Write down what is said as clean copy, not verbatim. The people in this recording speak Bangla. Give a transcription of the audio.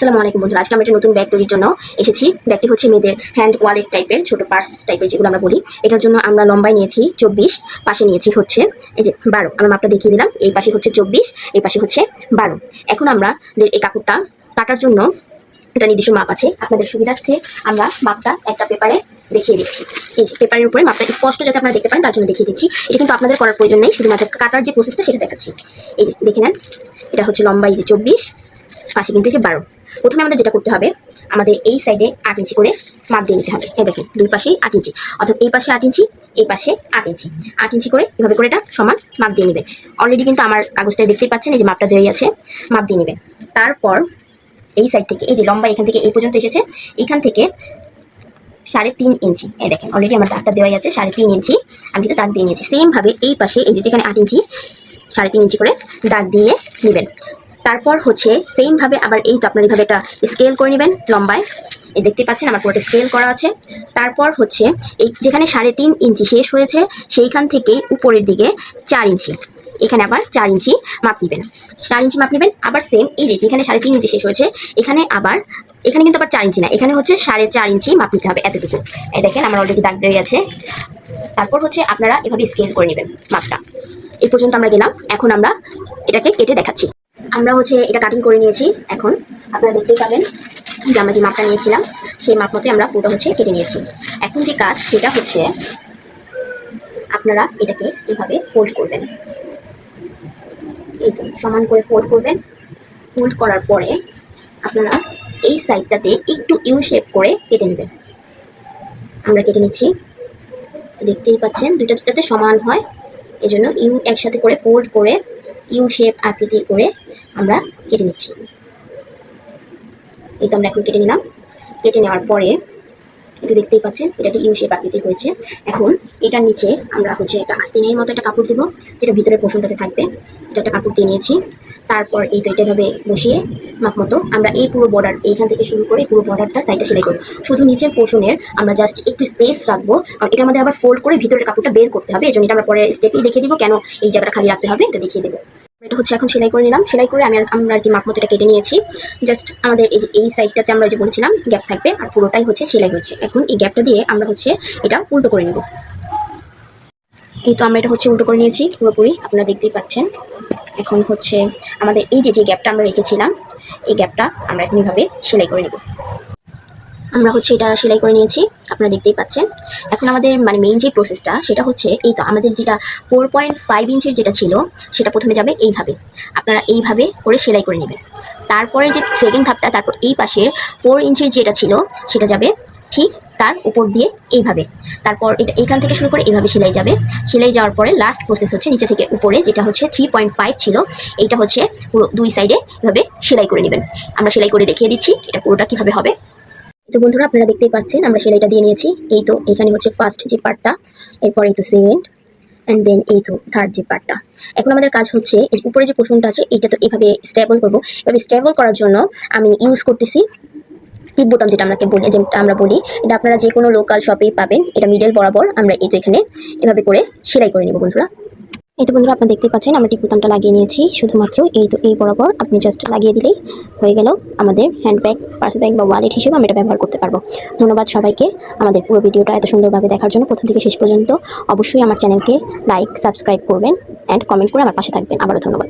আসসালামু আলাইকুম বন্ধুরা, আজকে আমরা একটা নতুন ব্যাগ তৈরির জন্য এসেছি। ব্যাগটি হচ্ছে মেয়েদের হ্যান্ড ওয়ালেট টাইপের, ছোট পার্স টাইপের যেগুলো আমরা বলি। এটার জন্য আমরা লম্বায় নিয়েছি 24, পাশে নিয়েছি হচ্ছে এই যে 12। আমরা মাপটা দেখিয়ে দিলাম, এই পাশে হচ্ছে 24, এই পাশে হচ্ছে 12। এখন আমরা এই কাপড়টা কাটার জন্য এটা নির্দিষ্ট মাপ আছে। আপনাদের সুবিধার্থে আমরা মাপটা একটা পেপারে দেখিয়ে দিচ্ছি। এই যে পেপারের উপরে মাপটা স্পষ্ট যাতে আপনারা দেখতে পারেন তার জন্য দেখিয়ে দিচ্ছি। এটা কিন্তু আপনাদের করার প্রয়োজন নেই, শুধুমাত্র কাটার যে প্রসেসটা সেটা দেখাচ্ছি। এই যে দেখে নেন, এটা হচ্ছে লম্বা এই যে 24, পাশে কিন্তু এই যে 12। প্রথমে আমাদের যেটা করতে হবে, আমাদের এই সাইডে 8 ইঞ্চি করে মাপ দিয়ে নিতে হবে। এই দেখেন দুই পাশেই 8 ইঞ্চি, অর্থাৎ এই পাশে 8 ইঞ্চি, এই পাশে 8 ইঞ্চি, 8 ইঞ্চি করে এভাবে করে এটা সমান মাপ দিয়ে নেবেন। অলরেডি কিন্তু আমার কাগজটায় দেখতেই পাচ্ছেন এই যে মাপটা দেওয়াই আছে, মাপ দিয়ে নেবেন। তারপর এই সাইড থেকে এই যে লম্বা এখান থেকে এই পর্যন্ত এসেছে, এখান থেকে 3.5 ইঞ্চি, এই দেখেন অলরেডি আমার দাগটা দেওয়াই আছে 3.5 ইঞ্চি, আমি কিন্তু দাগ দিয়ে নিয়েছি। সেমভাবে এই পাশে এই যে যেখানে 8 ইঞ্চি, 3.5 ইঞ্চি করে দাগ দিয়ে নেবেন। তারপর হচ্ছে সেমভাবে আবার এই তো আপনার এইভাবে একটা স্কেল করে নেবেন লম্বায়। এই দেখতে পাচ্ছেন আমার পুরোটা স্কেল করা আছে। তারপর হচ্ছে এই যেখানে 3.5 ইঞ্চি শেষ হয়েছে সেইখান থেকে উপরের দিকে 4 ইঞ্চি, এখানে আবার 4 ইঞ্চি মাপ নেবেন। 4 ইঞ্চি মাপ নেবেন। আবার সেম এই যে যেখানে 3.5 ইঞ্চি শেষ হয়েছে এখানে কিন্তু আবার 4 ইঞ্চি না, এখানে হচ্ছে 4.5 ইঞ্চি মাপ নিতে হবে, এতটুকু। এই দেখেন আমার অলরেডি দাগ দেওয়া আছে। তারপর হচ্ছে আপনারা এভাবে স্কেল করে নেবেন মাপটা। এই পর্যন্ত আমরা গেলাম, এখন আমরা এটাকে কেটে দেখাচ্ছি। আমরা হচ্ছে এটা কাটিং করে নিয়েছি। এখন আপনারা দেখতেই পাবেন যে আমরা যে মাপটা নিয়েছিলাম সেই মাপ মতো আমরা পুরোটা হচ্ছে কেটে নিয়েছি। এখন যে কাজ সেটা হচ্ছে আপনারা এটাকে এভাবে ফোল্ড করবেন, এই তো সমান করে ফোল্ড করবেন। ফোল্ড করার পরে আপনারা এই সাইডটাতে একটু ইউ শেপ করে কেটে নেবেন। আমরা কেটে নিচ্ছি, দেখতেই পাচ্ছেন দুটাতে সমান হয়, এই জন্য ইউ একসাথে করে ফোল্ড করে ইউ শেপ আকৃতির করে আমরা কেটে নিচ্ছি। এই তো আমরা এখন কেটে নিলাম। কেটে নেওয়ার পরে এটা দেখতেই পাচ্ছেন এটা একটা ইউ শেপ আকৃতির হয়েছে। এখন এটার নিচে আমরা হচ্ছে একটা আস্তিনের মতো একটা কাপড় দেবো, যেটা ভিতরে পোষণটাতে থাকবে। এটা একটা কাপড় দিয়ে নিয়েছি। তারপর এই তো এটা এভাবে বসিয়ে মাপ মতো আমরা এই পুরো বর্ডার এইখান থেকে শুরু করে পুরো বর্ডারটা সাইডে সেলাই করব। শুধু নিচের পোষণের আমরা জাস্ট একটু স্পেস রাখবো, কারণ এটার মধ্যে আবার ফোল্ড করে ভিতরের কাপড়টা বের করতে হবে। এই জন্য এটা আমরা পরে স্টেপেই দেখিয়ে দিব, কেন এই জায়গাটা খালি রাখতে হবে এটা দেখিয়ে দেবো। এটা হচ্ছে এখন সেলাই করে নিলাম। সেলাই করে আমরা আর কি মাপ মতো এটা কেটে নিয়েছি। জাস্ট আমাদের এই যে এই সাইডটাতে আমরা যে বলেছিলাম গ্যাপ থাকবে, আর পুরোটাই হচ্ছে সেলাই হয়েছে। এখন এই গ্যাপটা দিয়ে আমরা হচ্ছে এটা উল্টো করে নেব। এই তো আমরা এটা হচ্ছে উল্টো করে নিয়েছি পুরোপুরি, আপনারা দেখতেই পাচ্ছেন। এখন হচ্ছে আমাদের এই যে গ্যাপটা আমরা রেখেছিলাম এই গ্যাপটা আমরা এখন এইভাবে সেলাই করে নেব। আমরা হচ্ছে এটা সেলাই করে নিয়েছি, আপনারা দেখতেই পাচ্ছেন। এখন আমাদের মানে মেইন যে প্রসেসটা সেটা হচ্ছে এই তো আমাদের যেটা 4.5 ইঞ্চির যেটা ছিল সেটা প্রথমে যাবে এইভাবে, আপনারা এইভাবে করে সেলাই করে নেবেন। তারপরে যে সেকেন্ড ধাপটা, তারপর এই পাশের 4 ইঞ্চির যেটা ছিল সেটা যাবে ঠিক তার উপর দিয়ে এইভাবে। তারপর এটা এখান থেকে শুরু করে এইভাবে সেলাই যাবে। সেলাই যাওয়ার পরে লাস্ট প্রসেস হচ্ছে নিচে থেকে উপরে যেটা হচ্ছে 3.5 ছিল, এইটা হচ্ছে পুরো দুই সাইডে এভাবে সেলাই করে নেবেন। আমরা সেলাই করে দেখিয়ে দিচ্ছি এটা পুরোটা কীভাবে হবে। তো বন্ধুরা আপনারা দেখতেই পাচ্ছেন আমরা সেলাইটা দিয়ে নিয়েছি। এই তো এখানে হচ্ছে ফার্স্ট যে পার্টটা, এরপর এই তো সেকেন্ড, অ্যান্ড দেন এই তো থার্ড যে পার্টটা। এখন আমাদের কাজ হচ্ছে এই উপরে যে পোর্শনটা আছে এইটা তো এভাবে স্টেবল করবো। এভাবে স্টেবল করার জন্য আমি ইউজ করতেছি টিপ বোতাম, যেটা আমরা বলি। এটা আপনারা যে কোনো লোকাল শপেই পাবেন। এটা মিডল বরাবর আমরা এই তো এখানে এভাবে করে সেলাই করে নেব বন্ধুরা। এই তো বন্ধুরা আপনারা দেখতেই পাচ্ছেন আমরা টিপ বোতামটা লাগিয়ে নিয়েছি শুধুমাত্র এই তো এই বরাবর। আপনি জাস্ট লাগিয়ে দিলেই হয়ে গেল আমাদের হ্যান্ডব্যাগ, পার্স ব্যাগ বা ওয়ালেট হিসেবে আমরা এটা ব্যবহার করতে পারবো। ধন্যবাদ সবাইকে আমাদের পুরো ভিডিওটা এত সুন্দরভাবে দেখার জন্য। প্রথম থেকে শেষ পর্যন্ত অবশ্যই আমার চ্যানেলকে লাইক, সাবস্ক্রাইব করবেন অ্যান্ড কমেন্ট করে আমার পাশে থাকবেন। আবারও ধন্যবাদ।